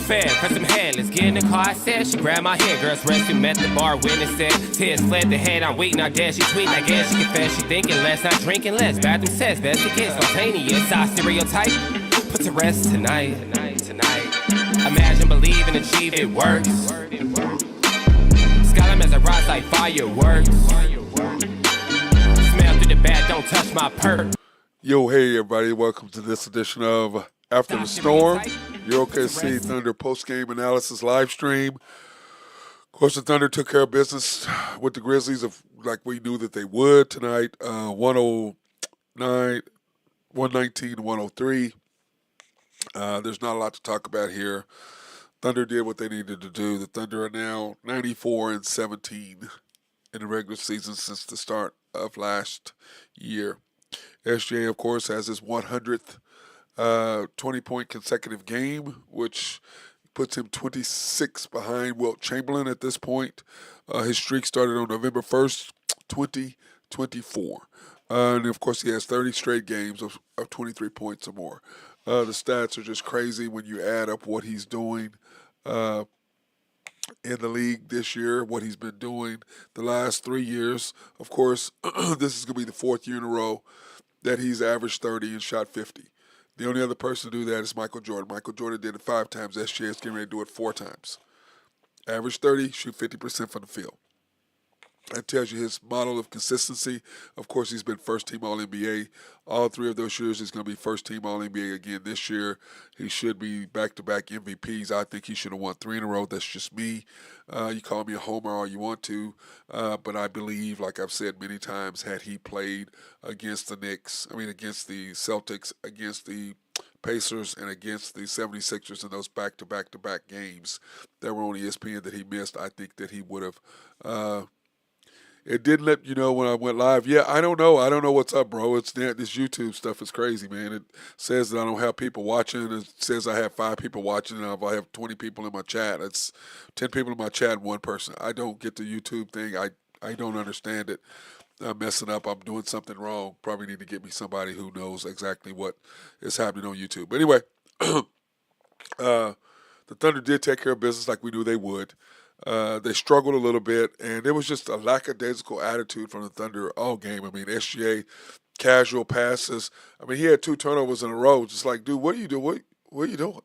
fan for some head. Let's get in the car, I said. She grabbed my hand. Girls resting, met the bar, witness said. Tears fled the head, I'm waiting, I guess. She tweet, I guess. She confess, she thinking less, not drinking less. Bathroom says, best to get spontaneous. I stereotype, put to rest tonight. Imagine, believe, and achieve, it works. Skyline as I rise like fireworks. Smell through the bag, don't touch my perk. Yo, hey everybody, welcome to this edition of After the Storm, your OKC Thunder post-game analysis live stream. Of course, the Thunder took care of business with the Grizzlies like we knew that they would tonight, 109, 119 to 103. There's not a lot to talk about here. Thunder did what they needed to do. The Thunder are now 94-17 in the regular season since the start of last year. SGA, of course, has his 100th 20-point consecutive game, which puts him 26 behind Wilt Chamberlain at this point. His streak started on November 1st, 2024. And, of course, he has 30 straight games of 23 points or more. The stats are just crazy when you add up what he's doing in the league this year, what he's been doing the last 3 years. Of course, this is going to be the fourth year in a row that he's averaged 30 and shot 50. The only other person to do that is Michael Jordan. Michael Jordan did it 5 times. SGA is getting ready to do it 4 times. Average 30, shoot 50% from the field. That tells you his model of consistency. Of course, he's been first-team All-NBA. All 3 of those years, he's going to be first-team All-NBA again this year. He should be back-to-back MVPs. I think he should have won 3 in a row. That's just me. You call me a homer all you want to, but I believe, like I've said many times, had he played against the against the Celtics, against the Pacers, and against the 76ers in those back-to-back-to-back games that were on ESPN that he missed, I think that he would have it didn't let you know when I went live. Yeah, I don't know. I don't know what's up, bro. It's this YouTube stuff is crazy, man. It says that I don't have people watching. It says I have 5 people watching, and I have 20 people in my chat. It's 10 people in my chat and 1 person. I don't get the YouTube thing. I don't understand it. I'm messing up. I'm doing something wrong. Probably need to get me somebody who knows exactly what is happening on YouTube. But anyway, the Thunder did take care of business like we knew they would. They struggled a little bit, and there was just a lackadaisical attitude from the Thunder all game. I mean, SGA, casual passes. I mean, he had 2 turnovers in a row. Just like, dude, what are you doing? What are you doing?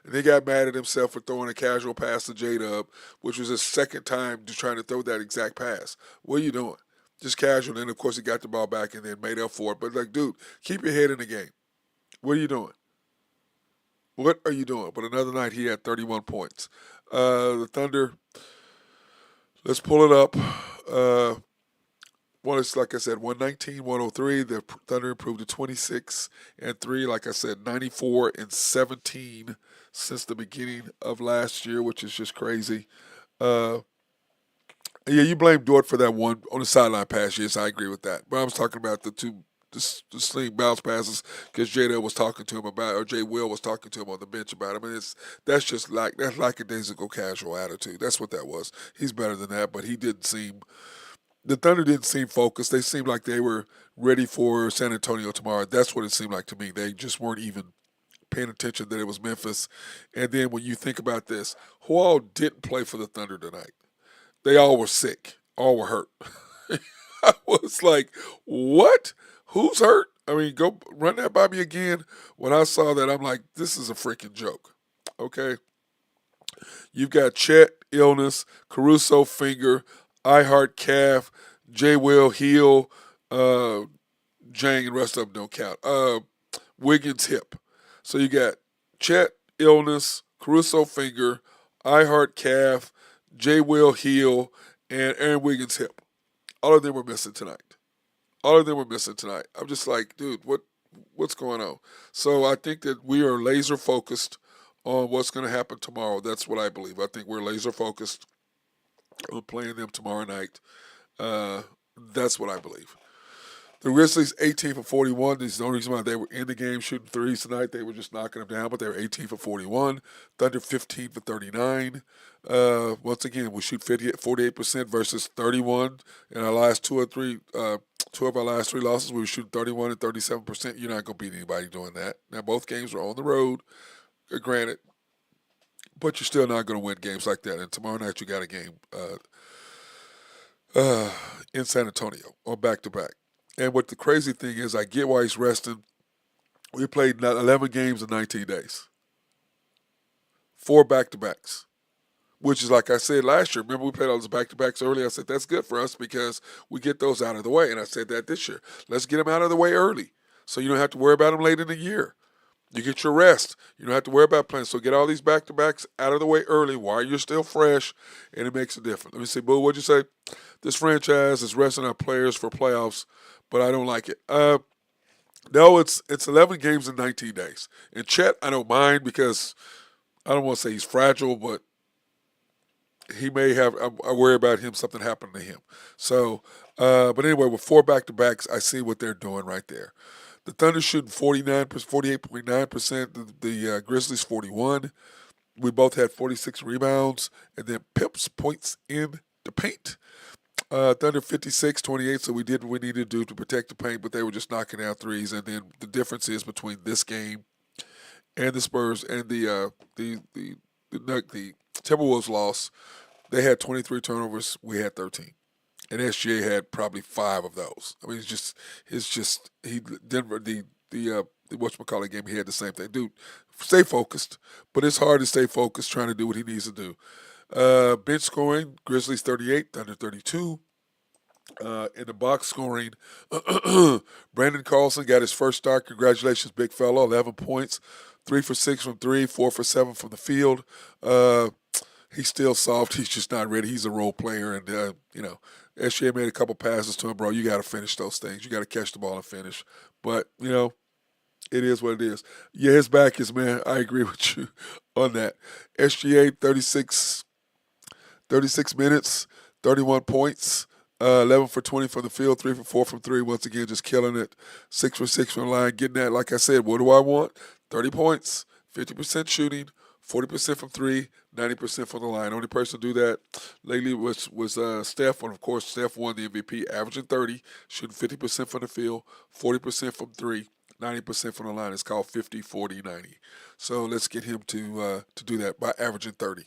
And he got mad at himself for throwing a casual pass to J-Dub, which was his second time just trying to throw that exact pass. What are you doing? Just casual. And then, of course, he got the ball back and then made up for it. But, like, dude, keep your head in the game. What are you doing? What are you doing? But another night, he had 31 points. The Thunder, let's pull it up. It's like I said, 119-103. The Thunder improved to 26-3. Like I said, 94-17 since the beginning of last year, which is just crazy. Yeah, you blame Dort for that one on the sideline pass. Yes, I agree with that. But I was talking about the sling bounce passes because Jada was talking to him about, or Jay Will was talking to him on the bench about it. I mean, that's just that's lackadaisical casual attitude. That's what that was. He's better than that, but the Thunder didn't seem focused. They seemed like they were ready for San Antonio tomorrow. That's what it seemed like to me. They just weren't even paying attention that it was Memphis. And then when you think about this, who all didn't play for the Thunder tonight? They all were sick. All were hurt. I was like, what? Who's hurt? I mean, go run that by me again. When I saw that, I'm like, this is a freaking joke. Okay? You've got Chet, illness, Caruso, finger, Ihart, calf, J. Will, heel, Jang, and rest of them don't count. Wiggins, hip. So you got Chet, illness, Caruso, finger, Ihart, calf, J. Will, heel, and Aaron Wiggins, hip. All of them were missing tonight. I'm just like, dude, what's going on? So I think that we are laser focused on what's going to happen tomorrow. That's what I believe. I think we're laser focused on playing them tomorrow night. That's what I believe. The Grizzlies, 18 for 41. This is the only reason why they were in the game shooting threes tonight. They were just knocking them down, but they were 18 for 41. Thunder, 15 for 39. Once again, we shoot 48% versus 31 in our last two of our last 3 losses. We were shooting 31 and 37%. You're not going to beat anybody doing that. Now, both games were on the road, granted, but you're still not going to win games like that. And tomorrow night you got a game uh, in San Antonio on back to back. And what the crazy thing is, I get why he's resting. We played 11 games in 19 days, 4 back to backs, which is like I said last year. Remember, we played all those back to backs early. I said that's good for us because we get those out of the way. And I said that this year. Let's get them out of the way early so you don't have to worry about them late in the year. You get your rest. You don't have to worry about playing. So get all these back-to-backs out of the way early while you're still fresh, and it makes a difference. Let me see, Boo, what'd you say? This franchise is resting our players for playoffs, but I don't like it. No, it's 11 games in 19 days. And Chet, I don't mind because I don't want to say he's fragile, but he may have. I worry about him, something happening to him. So, but anyway, with 4 back-to-backs, I see what they're doing right there. The Thunder shooting 48.9%. The Grizzlies 41. We both had 46 rebounds, and then Pips points in the paint. Thunder 56-28. So we did what we needed to do to protect the paint, but they were just knocking out threes. And then the difference is between this game and the Spurs and the Timberwolves loss. They had 23 turnovers. We had 13. And SGA had probably 5 of those. I mean, it's just he Denver the whatchamacallit game. He had the same thing. Dude, stay focused, but it's hard to stay focused trying to do what he needs to do. Bench scoring: Grizzlies 38, Thunder 32. In the box scoring, Brandon Carlson got his first start. Congratulations, big fella. 11 points, 3 for 6 from 3, 4 for 7 from the field. He's still soft. He's just not ready. He's a role player, and SGA made a couple passes to him, bro. You got to finish those things. You got to catch the ball and finish. But it is what it is. Yeah, his back is, man. I agree with you on that. SGA 36 minutes, 31 points. 11 for 20 from the field, 3 for 4 from 3. Once again, just killing it. 6 for 6 from the line. Getting that, like I said, what do I want? 30 points, 50% shooting, 40% from 3, 90% from the line. Only person to do that lately was Steph. And, of course, Steph won the MVP, averaging 30, shooting 50% from the field, 40% from 3, 90% from the line. It's called 50, 40, 90. So let's get him to do that by averaging 30.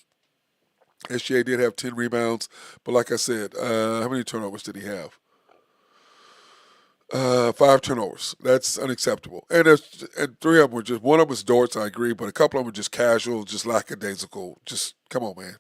SGA did have 10 rebounds, but like I said, how many turnovers did he have? 5 turnovers. That's unacceptable. And 3 of them were just, one of them was Dortz, I agree, but a couple of them were just casual, just lackadaisical. Just, come on, man.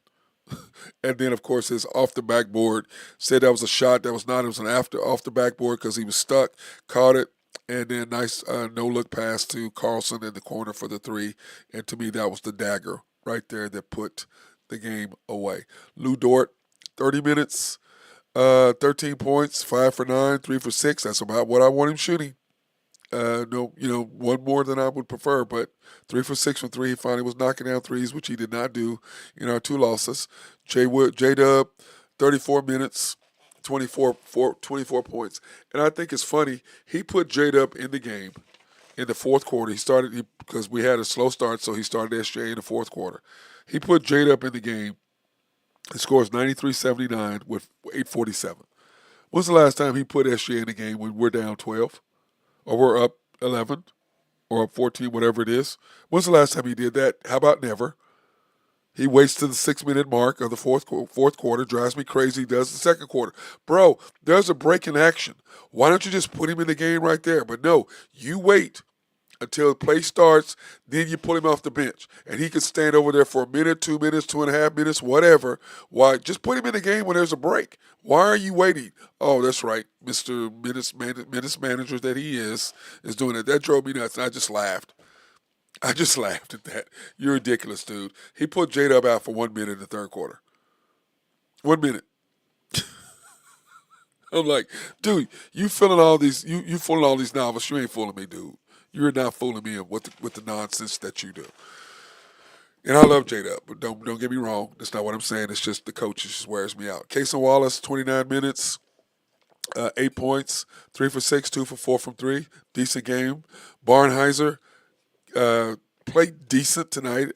And then, of course, his off the backboard, said that was a shot. That was not. It was an off the backboard because he was stuck, caught it, and then nice no-look pass to Carlson in the corner for the 3. And to me, that was the dagger right there that put the game away. Lou Dort, 30 minutes, 13 points, 5 for 9, 3 for 6. That's about what I want him shooting. One more than I would prefer, but 3 for 6 from 3. He finally was knocking down threes, which he did not do in our 2 losses. J-Dub, 34 minutes, 24 points. And I think it's funny, he put J-Dub in the game in the fourth quarter. Because we had a slow start, so he started SJ in the fourth quarter. He put J-Dub in the game. He scores 93-79 with 8:47. When's the last time he put SJ in the game when we're down 12? Or we're up 11? Or up 14, whatever it is? When's the last time he did that? How about never? He waits to the 6-minute mark of the fourth quarter, drives me crazy, he does the second quarter. Bro, there's a break in action. Why don't you just put him in the game right there? But no, you wait until the play starts, then you pull him off the bench. And he can stand over there for a minute, 2 minutes, 2.5 minutes, whatever. Why? Just put him in the game when there's a break. Why are you waiting? Oh, that's right. Mr. Minutes manager that he is doing it. That drove me nuts, and I just laughed. at that. You're ridiculous, dude. He put J-Dub out for 1 minute in the third quarter. 1 minute. I'm like, dude, you fooling all these novels. You ain't fooling me, dude. You're not fooling me with the nonsense that you do. And I love J-Dub, but don't get me wrong. That's not what I'm saying. It's just the coach just wears me out. Cason Wallace, 29 minutes, 8 points, 3 for 6, 2 for 4 from 3. Decent game. Barnheiser played decent tonight.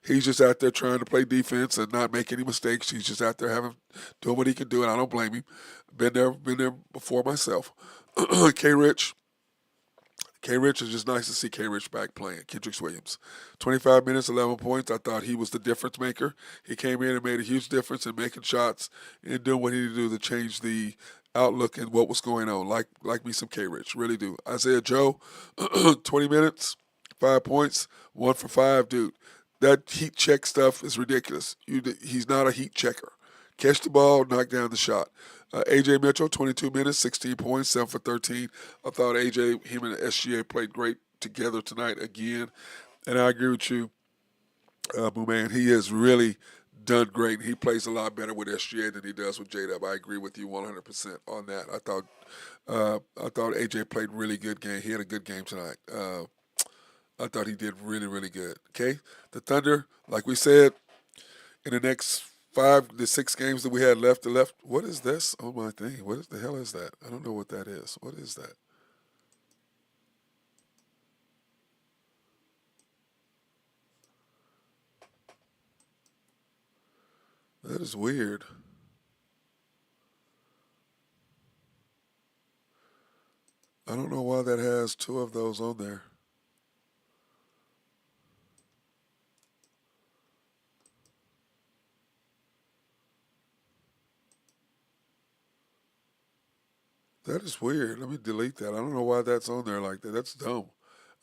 He's just out there trying to play defense and not make any mistakes. He's just out there doing what he can do, and I don't blame him. Been there before myself. K. Rich, K. Rich is just nice to see K. Rich back playing. Kendricks Williams, 25 minutes, 11 points. I thought he was the difference maker. He came in and made a huge difference in making shots and doing what he needed to do to change the outlook and what was going on. Like me some K. Rich, really do. Isaiah Joe, 20 minutes, 5 points, 1 for 5, dude. That heat check stuff is ridiculous. He's not a heat checker. Catch the ball, knock down the shot. A.J. Mitchell, 22 minutes, 16 points, 7 for 13. I thought A.J., him and SGA played great together tonight again. And I agree with you, man. He has really done great. He plays a lot better with SGA than he does with J-Dub. I agree with you 100% on that. I thought A.J. played really good game. He had a good game tonight. I thought he did really, really good. Okay? The Thunder, like we said, in the next 5 to 6 games that we had left. What is this on my thing? What the hell is that? I don't know what that is. What is that? That is weird. I don't know why that has 2 of those on there. That is weird. Let me delete that. I don't know why that's on there like that. That's dumb.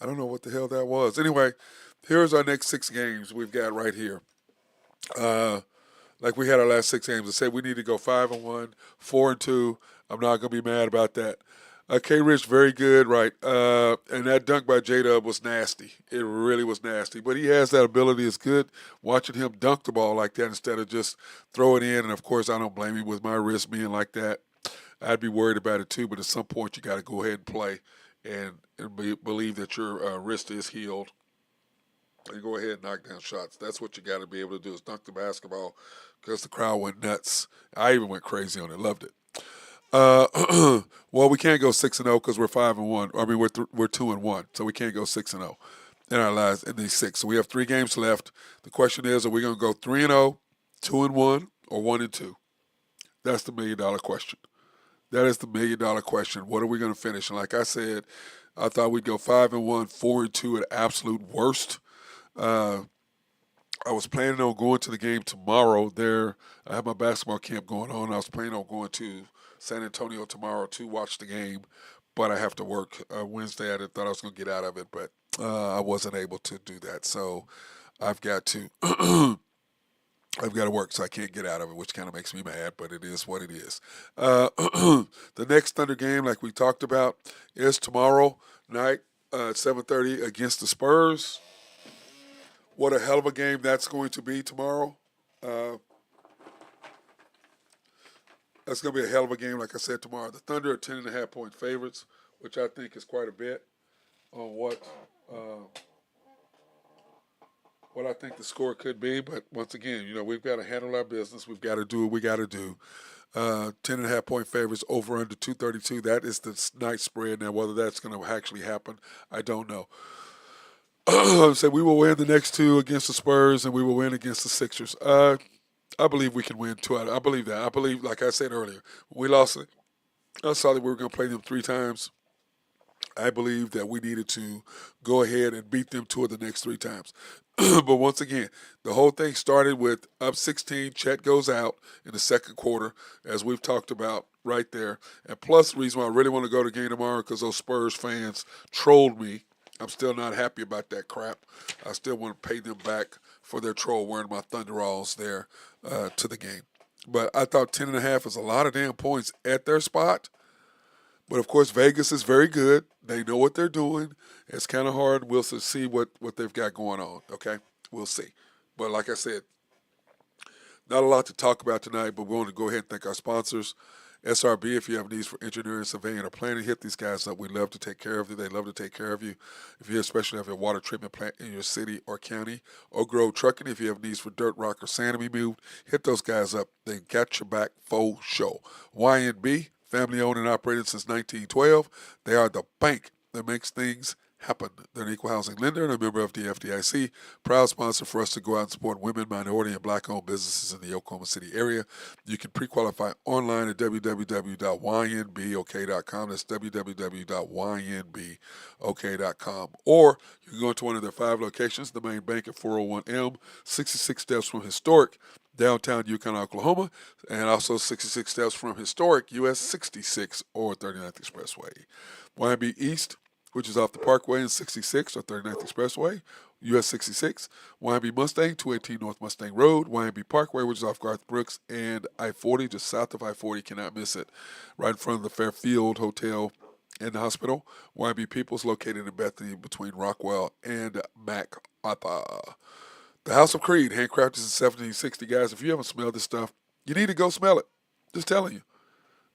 I don't know what the hell that was. Anyway, here's our next 6 games we've got right here. Like we had our last 6 games. I said we need to go 5-1, 4-2. I'm not gonna be mad about that. K. Rich, very good, right? And that dunk by J-Dub was nasty. It really was nasty. But he has that ability. It's good watching him dunk the ball like that instead of just throw it in. And, of course, I don't blame him with my wrist being like that. I'd be worried about it too, but at some point you got to go ahead and play and believe that your wrist is healed and go ahead and knock down shots. That's what you got to be able to do is dunk the basketball because the crowd went nuts. I even went crazy on it. Loved it. Well, we can't go 6-0 because we're 5-1. I mean, we're 2-1, so we can't go 6-0 in our last in these 6. So we have 3 games left. The question is, are we going to go 3-0, 2-1, or 1-2? That's the $1,000,000 question. That is the $1,000,000 question. What are we going to finish? And like I said, I thought we'd go 5-1, 4-2 at absolute worst. I was planning on going to the game tomorrow. I have my basketball camp going on. I was planning on going to San Antonio tomorrow to watch the game, but I have to work Wednesday. I thought I was going to get out of it, but I wasn't able to do that. So I've got to I've got to work, so I can't get out of it, which kind of makes me mad, but it is what it is. The next Thunder game, like we talked about, is tomorrow night at 7:30 against the Spurs. What a hell of a game that's going to be tomorrow. That's going to be a hell of a game, like I said, tomorrow. The Thunder are 10.5-point favorites, which I think is quite a bit on what I think the score could be. But once again, we've got to handle our business. We've got to do what we got to do. 10.5-point favorites over under 232. That is the night spread. Now, whether that's going to actually happen, I don't know. So we will win the next 2 against the Spurs, and we will win against the Sixers. I believe we can win 2 out. I believe that. I believe, like I said earlier, when we lost it, I saw that we were going to play them 3 times. I believe that we needed to go ahead and beat them 2 of the next 3 times. But once again, the whole thing started with up 16. Chet goes out in the second quarter, as we've talked about right there. And plus, the reason why I really want to go to the game tomorrow because those Spurs fans trolled me. I'm still not happy about that crap. I still want to pay them back for their troll wearing my Thunderalls there to the game. But I thought 10.5 is a lot of damn points at their spot. But, of course, Vegas is very good. They know what they're doing. It's kind of hard. We'll see what they've got going on, okay? We'll see. But like I said, not a lot to talk about tonight, but we want to go ahead and thank our sponsors. SRB, if you have needs for engineering, surveying, or planning, hit these guys up. We love to take care of you. They love to take care of you. If you especially have a water treatment plant in your city or county, or Grove Trucking, if you have needs for dirt, rock, or sand to be moved, hit those guys up. They got your back full show. YNB, family owned and operated since 1912. They are the bank that makes things happen. They're an equal housing lender and a member of the FDIC. Proud sponsor for us to go out and support women, minority, and black-owned businesses in the Oklahoma City area. You can pre-qualify online at www.ynbok.com. That's www.ynbok.com. Or you can go to one of their 5 locations, the main bank at 401M, 66 steps from historic downtown Yukon, Oklahoma, and also 66 steps from historic US 66 or 39th Expressway. YB East, which is off the Parkway and 66 or 39th Expressway, US 66. YB Mustang, 218 North Mustang Road. YB Parkway, which is off Garth Brooks and I-40, just south of I-40, cannot miss it. Right in front of the Fairfield Hotel and the hospital. YB Peoples, located in Bethany between Rockwell and MacArthur. The House of Creed, handcrafted since 1760, guys. If you haven't smelled this stuff, you need to go smell it. Just telling you.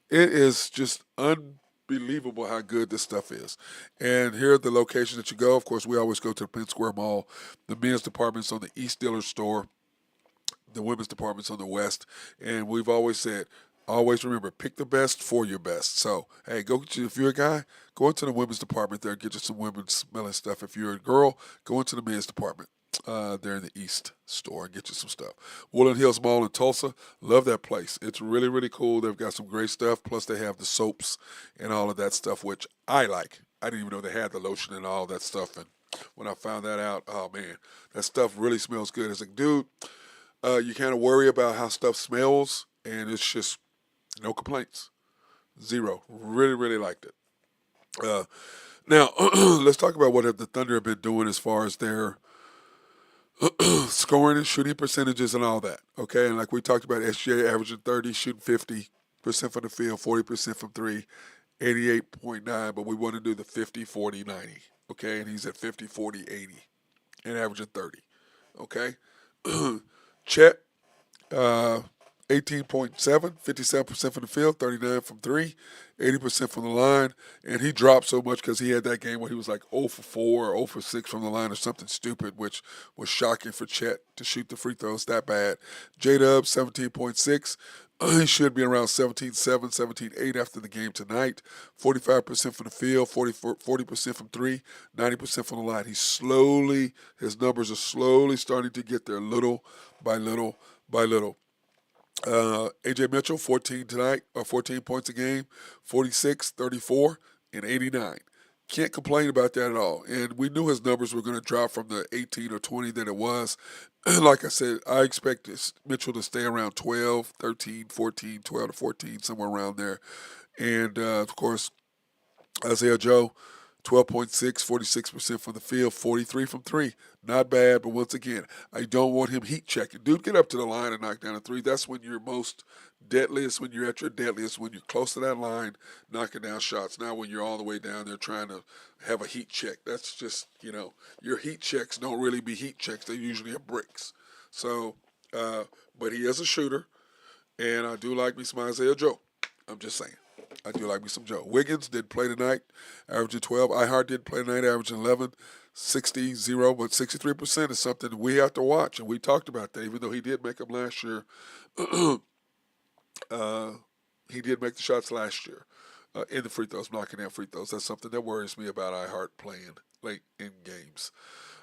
It is just unbelievable how good this stuff is. And here are the locations that you go. Of course, we always go to the Penn Square Mall. The men's department's on the East Dealer store. The women's department's on the West. And we've always said, always remember, pick the best for your best. So, hey, go get you, if you're a guy, go into the women's department there and get you some women's smelling stuff. If you're a girl, go into the men's department. There in the East store and get you some stuff. Woodland Hills Mall in Tulsa, love that place. It's really, really cool. They've got some great stuff. Plus they have the soaps and all of that stuff, which I like. I didn't even know they had the lotion and all that stuff. And when I found that out, oh man, that stuff really smells good. It's like, dude, you kind of worry about how stuff smells, and it's just no complaints. Zero. Really, really liked it. Now, let's talk about what the Thunder have been doing as far as their scoring and shooting percentages and all that, okay? And like we talked about, SGA averaging 30, shooting 50% from the field, 40% from 3, 88.9, but we want to do the 50, 40, 90, okay? And he's at 50, 40, 80, and averaging 30, okay? Chet, 18.7, 57% from the field, 39 from 3, 80% from the line, and he dropped so much because he had that game where he was like 0 for 4 or 0 for 6 from the line or something stupid, which was shocking for Chet to shoot the free throws that bad. J-Dub, 17.6. He should be around 17.7, 17.8 after the game tonight. 45% from the field, 40% from 3, 90% from the line. His numbers are slowly starting to get there little by little by little. A.J. Mitchell, 14 tonight, or 14 points a game, 46, 34, and 89. Can't complain about that at all. And we knew his numbers were going to drop from the 18 or 20 that it was. Like I said, I expect Mitchell to stay around 12, 13, 14, 12 to 14, somewhere around there. And, of course, Isaiah Joe, 12.6, 46% from the field, 43 from 3. Not bad, but once again, I don't want him heat checking. Dude, get up to the line and knock down a 3. That's when you're most deadliest, when you're at your deadliest, when you're close to that line, knocking down shots. Now when you're all the way down there trying to have a heat check, that's just, your heat checks don't really be heat checks. They usually are bricks. So, but he is a shooter, and I do like me some Isaiah Joe. I'm just saying. I do like me some Joe. Wiggins did play tonight, averaging 12. Ihart did play tonight, averaging 11. 60-0, but 63% is something we have to watch, and we talked about that. Even though he did make them last year, he did make the shots last year in the free throws, knocking down free throws. That's something that worries me about Ihart playing late in games.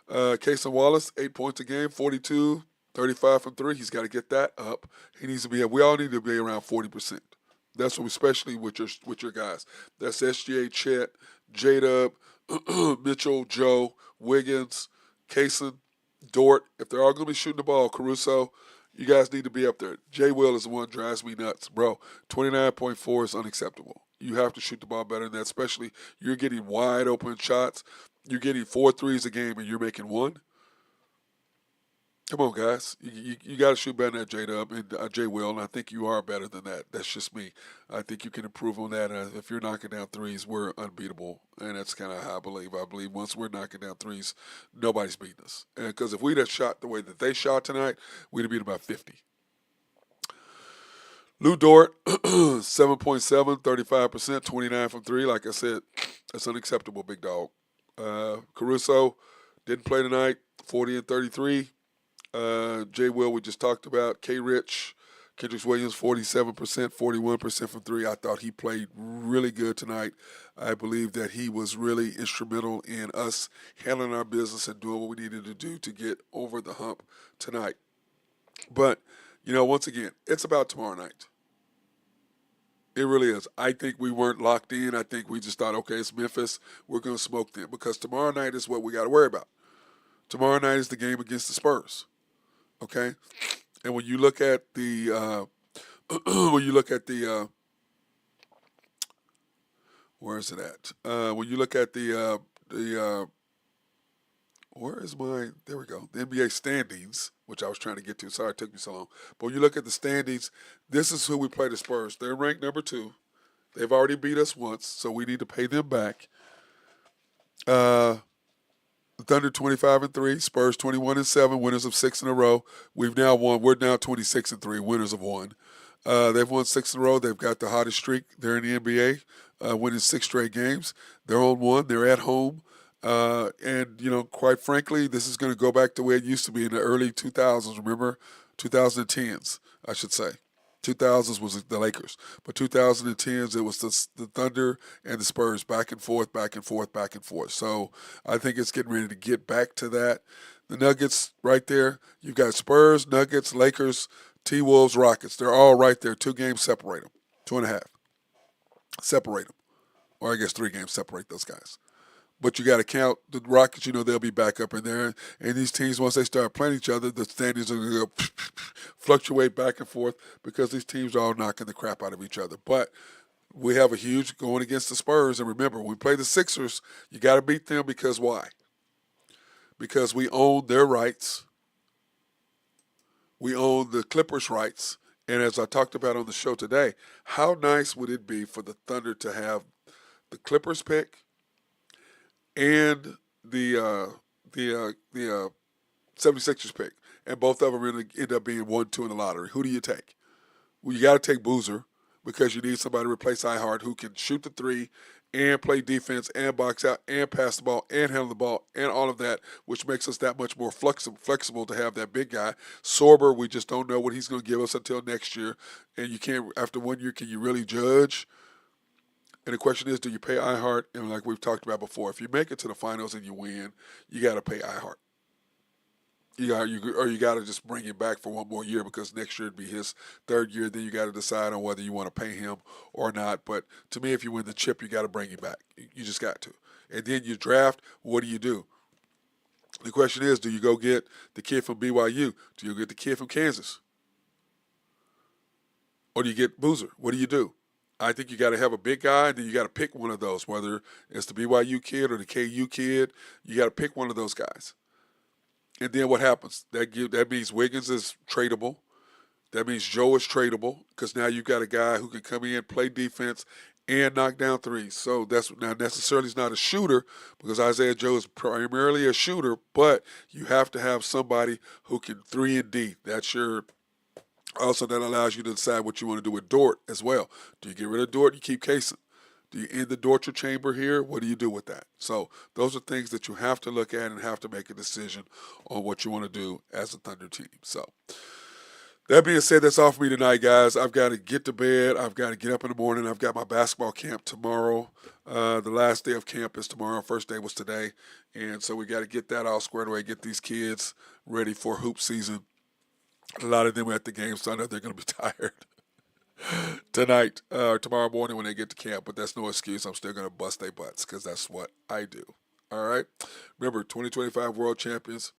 Cason Wallace, 8 points a game, 42, 35 from 3. He's got to get that up. He needs to be. We all need to be around 40%. That's what, especially with your guys. That's SGA, Chet, J-Dub, Mitchell, Joe, Wiggins, Cason, Dort. If they're all going to be shooting the ball, Caruso, you guys need to be up there. Jay Will is the one that drives me nuts. Bro, 29.4 is unacceptable. You have to shoot the ball better than that, especially you're getting wide open shots. You're getting 4 threes a game and you're making 1. Come on, guys. You got to shoot better than that, J-Dub and Jay Will, and I think you are better than that. That's just me. I think you can improve on that. If you're knocking down threes, we're unbeatable, and that's kind of how I believe. I believe once we're knocking down threes, nobody's beating us. Because if we'd have shot the way that they shot tonight, we'd have beat about 50. Lou Dort, 7.7, 35%, 29 from 3. Like I said, that's unacceptable, big dog. Caruso didn't play tonight, 40 and 33. Jay Will, we just talked about. K. Rich, Kendrick Williams, 47%, 41% from three. I thought he played really good tonight. I believe that he was really instrumental in us handling our business and doing what we needed to do to get over the hump tonight. But, once again, it's about tomorrow night. It really is. I think we weren't locked in. I think we just thought, okay, it's Memphis. We're going to smoke them because tomorrow night is what we got to worry about. Tomorrow night is the game against the Spurs. Okay? And when you look at the where is it at? When you look at where is my, there we go, the NBA standings, which I was trying to get to. Sorry it took me so long. But when you look at the standings, this is who we play the Spurs. They're ranked number 2. They've already beat us once, so we need to pay them back. The Thunder 25-3, Spurs 21-7, winners of 6 in a row. We've now won. We're now 26-3, winners of 1. They've won 6 in a row. They've got the hottest streak there in the NBA, winning 6 straight games. They're on 1. They're at home. And quite frankly, this is going to go back to where it used to be in the early 2000s. Remember, 2010s, I should say. 2000s was the Lakers, but 2010s it was the Thunder and the Spurs, back and forth, back and forth, back and forth. So I think it's getting ready to get back to that. The Nuggets right there. You've got Spurs, Nuggets, Lakers, T-Wolves, Rockets. They're all right there. 2 games separate them. 2.5. Separate them. Or I guess 3 games separate those guys. But you got to count the Rockets. They'll be back up in there. And these teams, once they start playing each other, the standings are going to fluctuate back and forth because these teams are all knocking the crap out of each other. But we have a huge going against the Spurs. And remember, when we play the Sixers, you got to beat them because why? Because we own their rights. We own the Clippers' rights. And as I talked about on the show today, how nice would it be for the Thunder to have the Clippers pick and the 76ers pick, and both of them are going to end up being 1-2 in the lottery? Who do you take? Well, you got to take Boozer because you need somebody to replace Ihart who can shoot the 3 and play defense and box out and pass the ball and handle the ball and all of that, which makes us that much more flexible to have that big guy. Sorber, we just don't know what he's going to give us until next year, and you can't, after 1 year, can you really judge? And the question is, do you pay Ihart? And like we've talked about before, if you make it to the finals and you win, you got to pay Ihart. You got to just bring him back for 1 more year because next year it'd be his 3rd year. Then you got to decide on whether you want to pay him or not. But to me, if you win the chip, you got to bring him back. You just got to. And then you draft. What do? The question is, do you go get the kid from BYU? Do you get the kid from Kansas? Or do you get Boozer? What do? I think you got to have a big guy, and then you got to pick one of those, whether it's the BYU kid or the KU kid. You got to pick one of those guys. And then what happens? That means Wiggins is tradable. That means Joe is tradable because now you've got a guy who can come in, play defense, and knock down threes. So that's now necessarily is not a shooter because Isaiah Joe is primarily a shooter, but you have to have somebody who can 3 and D. That's your. Also, that allows you to decide what you want to do with Dort as well. Do you get rid of Dort? You keep Kaysen. Do you end the Dortcher chamber here? What do you do with that? So those are things that you have to look at and have to make a decision on what you want to do as a Thunder team. So that being said, that's all for me tonight, guys. I've got to get to bed. I've got to get up in the morning. I've got my basketball camp tomorrow. The last day of camp is tomorrow. First day was today. And so we got to get that all squared away, get these kids ready for hoop season. A lot of them are at the game, so I know they're going to be tired tonight or tomorrow morning when they get to camp. But that's no excuse. I'm still going to bust their butts because that's what I do. All right? Remember, 2025 World Champions.